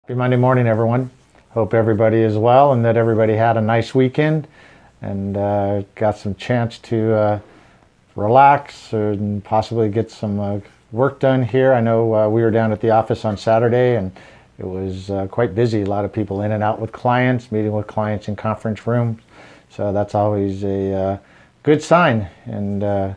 Happy Monday morning, everyone. Hope everybody is well and that everybody had a nice weekend and got some chance to relax and possibly get some work done here. I know we were down at the office on Saturday and it was quite busy. A lot of people in and out with clients, meeting with clients in conference rooms. So that's always a good sign. And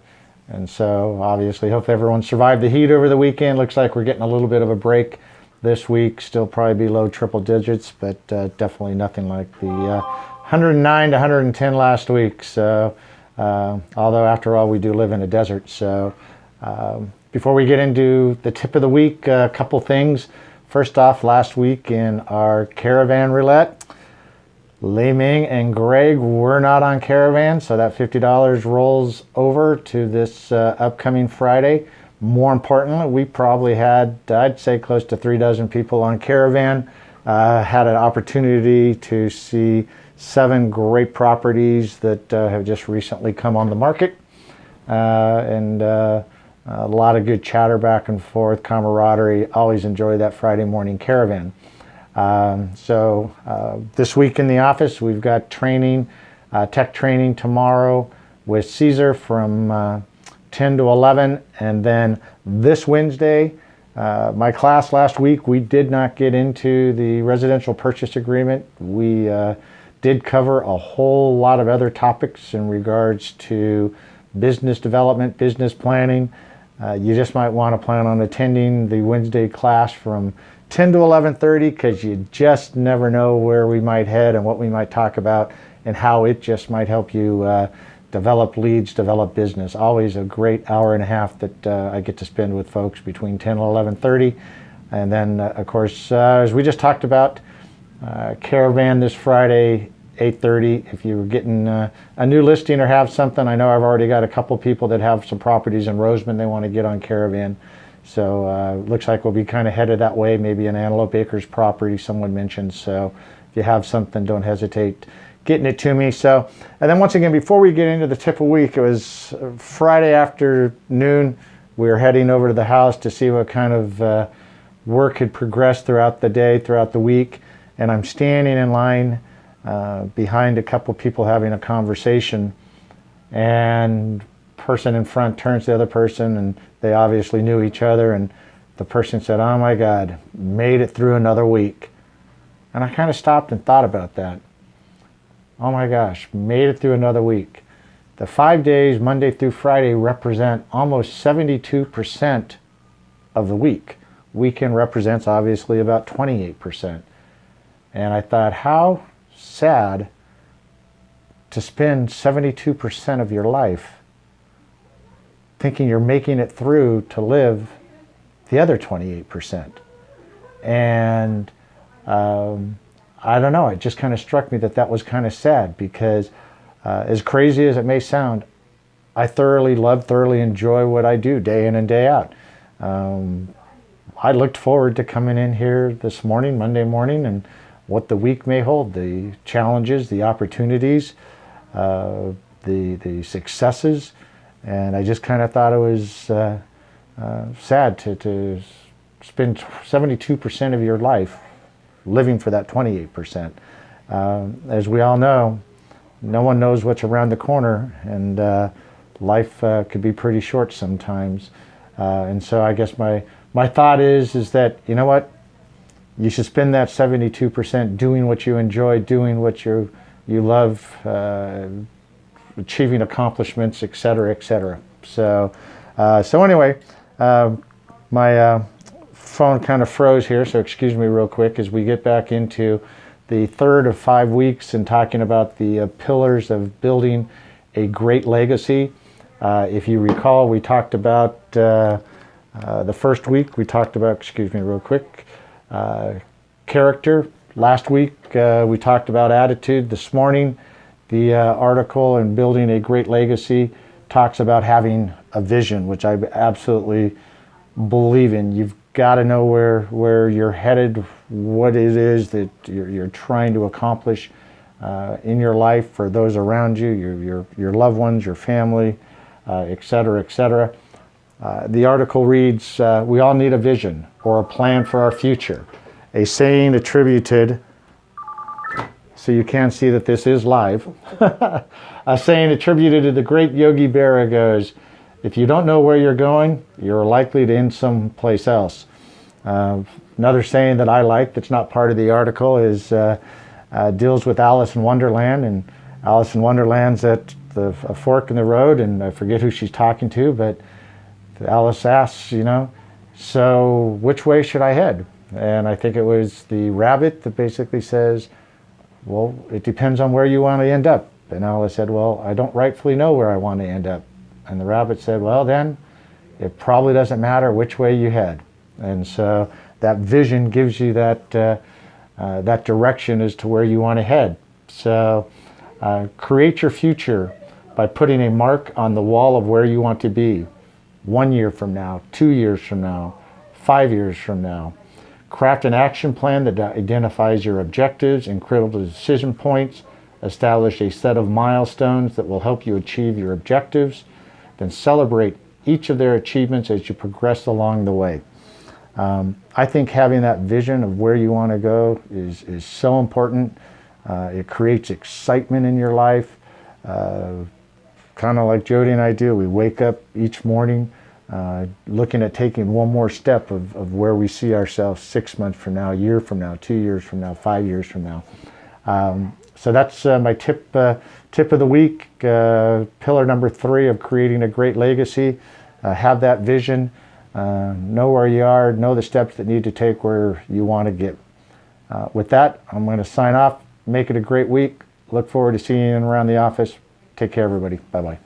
so obviously hope everyone survived the heat over the weekend. Looks like we're getting a little bit of a break this week. Still probably be low triple digits, but definitely nothing like the 109 to 110 last week. So although after all, we do live in a desert. So before we get into the tip of the week, a couple things. First off, last week in our caravan roulette, Lei Ming and Greg were not on caravan, so that $50 rolls over to this upcoming Friday. More importantly, we probably had, I'd say, close to 3 dozen people on caravan. Had an opportunity to see 7 great properties that have just recently come on the market. And a lot of good chatter back and forth, camaraderie. Always enjoy that Friday morning caravan. So this week in the office, we've got training, tech training tomorrow with Caesar from 10 to 11, and then this Wednesday, my class last week, we did not get into the residential purchase agreement. We did cover a whole lot of other topics in regards to business development, business planning. You just might want to plan on attending the Wednesday class from 10 to 11:30 because you just never know where we might head and what we might talk about and how it just might help you develop leads, develop business. Always a great hour and a half that I get to spend with folks between 10 and 11:30. And then, of course, as we just talked about, caravan this Friday, 8:30. If you're getting a new listing or have something, I know I've already got a couple people that have some properties in Roseman they want to get on caravan. So looks like we'll be kind of headed that way, maybe an Antelope Acres property someone mentioned. So if you have something, don't hesitate getting it to me. So, and then once again, before we get into the tip of the week, it was Friday afternoon. We were heading over to the house to see what kind of work had progressed throughout the day, throughout the week. And I'm standing in line behind a couple people having a conversation, and person in front turns to the other person, and they obviously knew each other, and the person said, "Oh my God, made it through another week." And I kind of stopped and thought about that. Oh my gosh, made it through another week. The 5 days, Monday through Friday, represent almost 72% of the week. Weekend represents obviously about 28%. And I thought, how sad to spend 72% of your life thinking you're making it through to live the other 28%. And I don't know, it just kind of struck me that that was kind of sad because as crazy as it may sound, I thoroughly enjoy what I do day in and day out. I looked forward to coming in here this morning, Monday morning, and what the week may hold, the challenges, the opportunities, the successes. And I just kind of thought it was sad to spend 72% of your life living for that 28%. As we all know, no one knows what's around the corner, and life could be pretty short sometimes. And so I guess my thought is that, you know what, you should spend that 72% doing what you enjoy, doing what you love, achieving accomplishments, etc., etc. So anyway, my phone kind of froze here, so excuse me real quick as we get back into the third of 5 weeks and talking about the pillars of building a great legacy. If you recall, we talked about the first week, we talked about, excuse me real quick, character. Last week we talked about attitude. This morning the article in Building a Great Legacy talks about having a vision, which I absolutely believe in. You've got to know where you're headed, what it is that you're trying to accomplish in your life for those around you, your loved ones, your family, etc., etc. The article reads, we all need a vision or a plan for our future. a saying attributed, so you can see that this is live, a saying attributed to the great Yogi Berra goes, if you don't know where you're going, you're likely to end someplace else. Another saying that I like that's not part of the article is deals with Alice in Wonderland, and Alice in Wonderland's at a fork in the road, and I forget who she's talking to, but Alice asks, so which way should I head? And I think it was the rabbit that basically says, well, it depends on where you want to end up. And Alice said, well, I don't rightfully know where I want to end up. And the rabbit said, well, then it probably doesn't matter which way you head. And so that vision gives you that direction as to where you want to head. So create your future by putting a mark on the wall of where you want to be 1 year from now, 2 years from now, 5 years from now. Craft an action plan that identifies your objectives and critical decision points. Establish a set of milestones that will help you achieve your objectives. Then celebrate each of their achievements as you progress along the way. I think having that vision of where you want to go is so important. It creates excitement in your life. Kind of like Jody and I do. We wake up each morning looking at taking one more step of where we see ourselves 6 months from now, a year from now, 2 years from now, 5 years from now. So that's my tip of the week. Pillar number 3 of creating a great legacy. Have that vision. Know where you are. Know the steps that need to take where you want to get. With that, I'm going to sign off. Make it a great week. Look forward to seeing you around the office. Take care, everybody. Bye-bye.